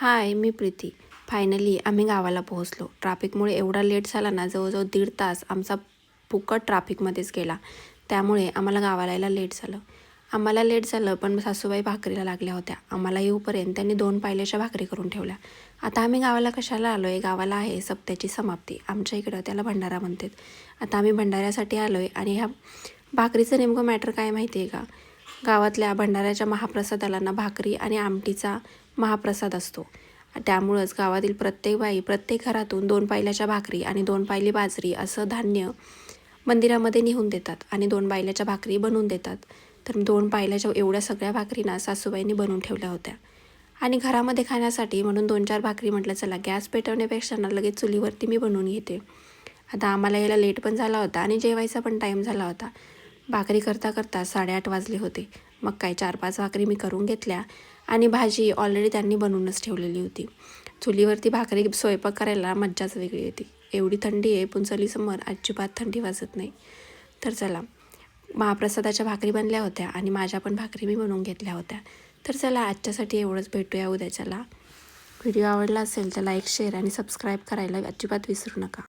हाय, मी Preeti. Finally आम्ही गावाला पोहोचलो. ट्रॅफिकमुळे एवढा लेट झाला ना, जवळजवळ 1.5 तास आमचा फुकट ट्रॅफिकमध्येच गेला. त्यामुळे आम्हाला गावाला यायला लेट झालं, पण सासूबाई भाकरीला लागल्या होत्या. आम्हाला येऊपर्यंत त्यांनी 2 पायल्याच्या भाकरी करून ठेवल्या. आता आम्ही गावाला कशाला आलो आहे? गावाला आहे सप्त्याची समाप्ती. आमच्या इकडं त्याला भंडारा म्हणतात. आता आम्ही भंडाऱ्यासाठी आलो आहे आणि ह्या भाकरीचं नेमकं मॅटर काय माहिती आहे का? गावातल्या भंडाऱ्याच्या महाप्रसादाला ना भाकरी आणि आमटीचा महाप्रसाद असतो. त्यामुळंच गावातील प्रत्येक बाई प्रत्येक घरातून 2 पायल्याच्या भाकरी आणि 2 पायली बाजरी असं धान्य मंदिरामध्ये नेऊन देतात आणि 2 पायल्याच्या भाकरी बनवून देतात. तर 2 पायल्याच्या एवढ्या सगळ्या भाकरीना सासूबाईंनी बनवून ठेवल्या होत्या आणि घरामध्ये खाण्यासाठी म्हणून 2-4 भाकरी म्हटलं चला गॅस पेटवण्यापेक्षा ना लगेच चुलीवरती मी बनवून घेते. आता आम्हाला यायला लेट पण झाला होता आणि जेवायचा पण टाईम झाला होता. भाकरी करता 8:30 वाजले होते. मग काय 4-5 भाकरी मी करून घेतल्या आणि भाजी ऑलरेडी त्यांनी बनवूनच ठेवलेली होती. चुलीवरती भाकरी स्वयंपाक करायला मज्जाच वेगळी येते. एवढी थंडी आहे पण चुलीसमोर अजिबात थंडी वाजत नाही. तर चला, महाप्रसादाच्या भाकरी बनल्या होत्या आणि माझ्या पण भाकरी मी बनवून घेतल्या होत्या. तर चला, आजच्यासाठी एवढंच. भेटूया उद्याच्याला. व्हिडिओ आवडला असेल तर लाईक, शेअर आणि सबस्क्राईब करायला अजिबात विसरू नका.